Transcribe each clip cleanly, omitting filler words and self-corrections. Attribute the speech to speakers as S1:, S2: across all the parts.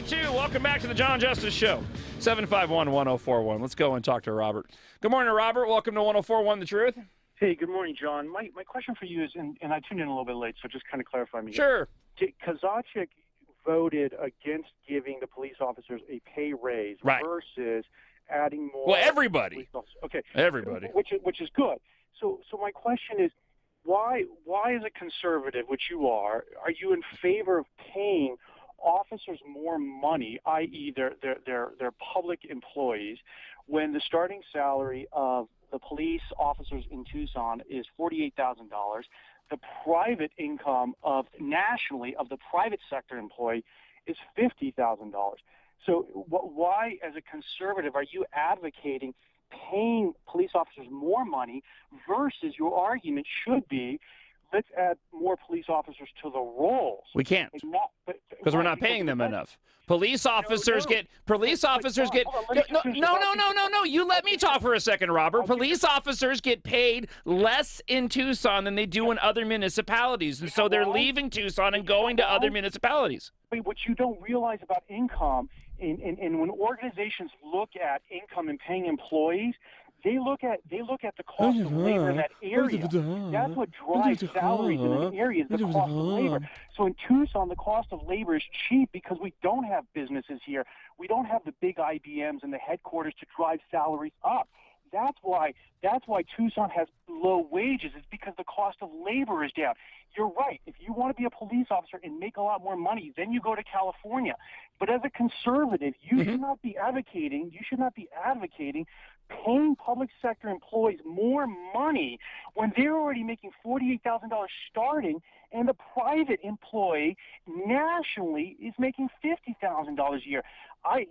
S1: 7:52. Welcome back to the John Justice Show. 751-1041. Let's go and talk to Robert. Good morning, Robert. Welcome to 1041 The Truth.
S2: Hey, good morning, John. My question for you is, and I tuned in a little bit late, so just kind of clarify me.
S1: Sure.
S2: Kozaczek voted against giving the police officers a pay raise versus adding more.
S1: Well, everybody.
S2: Okay.
S1: Everybody.
S2: Which is good. So my question is, why as a conservative, which you are you in favor of paying officers more money, i.e. they're public employees, when the starting salary of the police officers in Tucson is $48,000, the private income nationally of the private sector employee is $50,000. So why, as a conservative, are you advocating paying police officers more money versus your argument should be, let's add more police officers to the rolls?
S1: We can't, because we're not paying them enough. Police officers get. No. You let me talk for a second, Robert. Police officers get paid less in Tucson than they do in other municipalities, and so they're leaving Tucson and going to other municipalities.
S2: What you don't realize about income, and when organizations look at income and paying employees, they look at the cost of labor in that area. That's what drives salaries in an area, is the cost of labor. So in Tucson, the cost of labor is cheap because we don't have businesses here. We don't have the big IBMs and the headquarters to drive salaries up. That's why Tucson has low wages. It's because the cost of labor is down. You're right. If you want to be a police officer and make a lot more money, then you go to California. But as a conservative, you should not be advocating paying public sector employees more money when they're already making $48,000 starting, and the private employee nationally is making $50,000 a year. And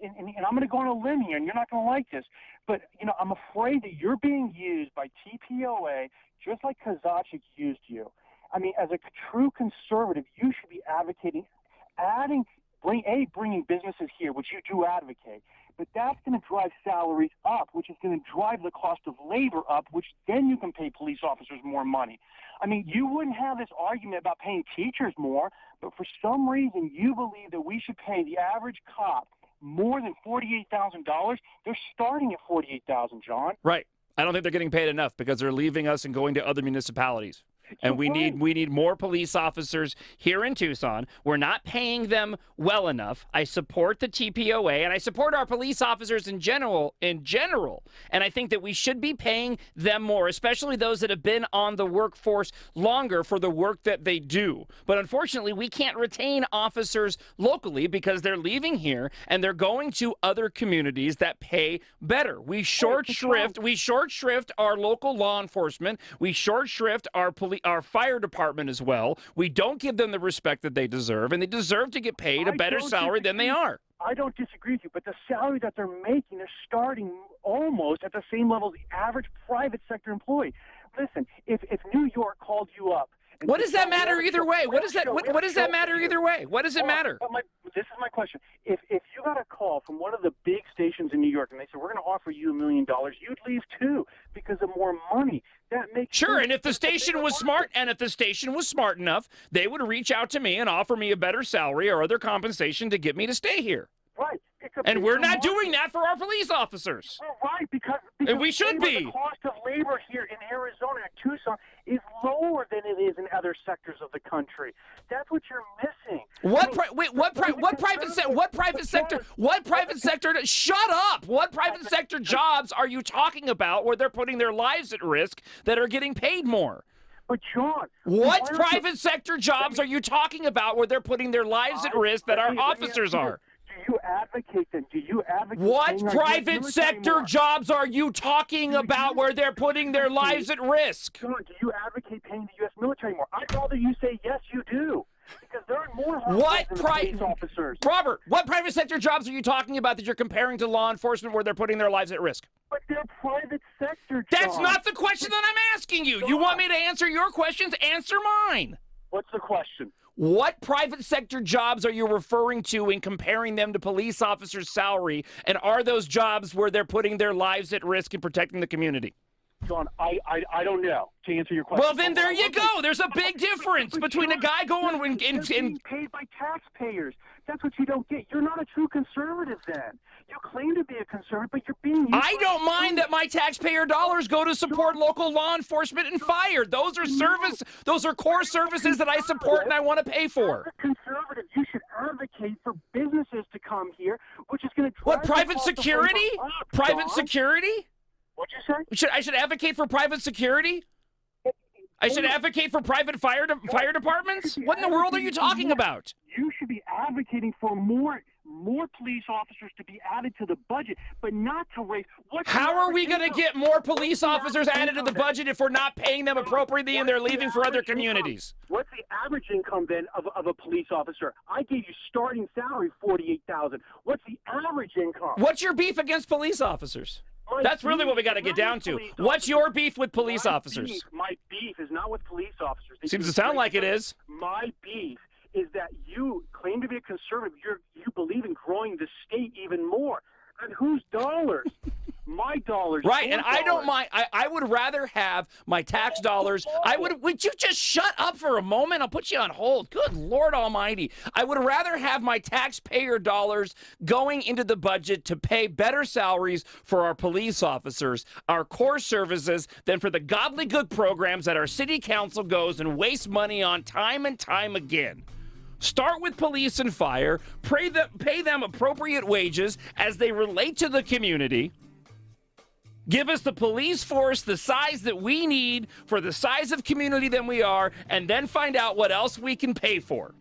S2: I'm going to go on a limb here, and you're not going to like this, but I'm afraid that you're being used by TPOA just like Kozaczek used you. I mean, as a true conservative, you should be advocating bringing businesses here, which you do advocate, but that's going to drive salaries up, which is going to drive the cost of labor up, which then you can pay police officers more money. I mean, you wouldn't have this argument about paying teachers more, but for some reason you believe that we should pay the average cop more than $48,000. They're starting at $48,000, John.
S1: Right. I don't think they're getting paid enough because they're leaving us and going to other municipalities. And we need more police officers here in Tucson. We're not paying them well enough. I support the TPOA, and I support our police officers in general. And I think that we should be paying them more, especially those that have been on the workforce longer for the work that they do. But unfortunately, we can't retain officers locally because they're leaving here and they're going to other communities that pay better. We short shrift our local law enforcement. We short shrift our fire department as well. We don't give them the respect that they deserve, and they deserve to get paid a better salary than they are.
S2: I don't disagree with you, but the salary that they're making is starting almost at the same level as the average private sector employee. Listen, if New York called you up,
S1: what does that matter either way? What does that matter either way? What does it matter?
S2: This is my question. If you got a call from one of the big stations in New York and they said, we're going to offer you $1 million, you'd leave too because of more money. That makes
S1: sure.
S2: sense.
S1: And if the station was smart enough, they would reach out to me and offer me a better salary or other compensation to get me to stay here.
S2: Right.
S1: And we're not doing that for our police officers.
S2: Well, right, because
S1: and we should be.
S2: The cost of labor here in Arizona and Tucson is lower than it is in other sectors of the country. That's what you're missing. What
S1: private sector? Shut up. What private sector jobs are you talking about where they're putting their lives at risk that are getting paid more?
S2: But John,
S1: what private sector jobs are you talking about where they're putting their lives at risk that our officers are?
S2: Do you advocate them? Do you advocate?
S1: What private sector jobs are you talking about where they're putting their lives at risk?
S2: John, do you advocate paying the U.S. military more? I'd rather you say yes, you do. Because there are more police officers.
S1: Robert, what private sector jobs are you talking about that you're comparing to law enforcement where they're putting their lives at risk?
S2: But they're private sector jobs.
S1: That's not the question that I'm asking you. You want me to answer your questions? Answer mine.
S2: What's the question?
S1: What private sector jobs are you referring to in comparing them to police officers' salary? And are those jobs where they're putting their lives at risk and protecting the community?
S2: John, I don't know, to answer your question.
S1: Well, then there you go. There's a big difference between a guy going
S2: and paid by taxpayers. That's what you don't get. You're not a true conservative then. You claim to be a conservative, but you're being used.
S1: I don't mind that my taxpayer dollars go to support local law enforcement and fire. Those are core services that I support and I want to pay for.
S2: As a conservative, you should advocate for businesses to come here, which is going to drive
S1: What, private
S2: the cost of
S1: security?
S2: labor up,
S1: Private
S2: John.
S1: security?
S2: What'd you say?
S1: I should advocate for private security? I should advocate for private fire departments? What in the world are you talking about?
S2: You should be advocating for more police officers to be added to the budget, but not to raise.
S1: How are we going to get more police officers added to the budget if we're not paying them appropriately and they're leaving for other communities?
S2: What's the average income then of a police officer? I gave you starting salary $48,000. What's the average income?
S1: What's your beef against police officers? That's really what we got to get down to. What's your beef with police officers?
S2: My beef is not with police officers.
S1: Seems to sound like it is.
S2: My beef is that you claim to be a conservative. You believe in growing the state even more. And whose dollars? My dollars.
S1: Right, and I don't mind. I would rather have my tax dollars. Would you just shut up for a moment? I'll put you on hold. Good Lord Almighty. I would rather have my taxpayer dollars going into the budget to pay better salaries for our police officers, our core services, than for the gobbledygook programs that our city council goes and wastes money on time and time again. Start with police and fire, pay them appropriate wages as they relate to the community. Give us the police force the size that we need for the size of community that we are, and then find out what else we can pay for.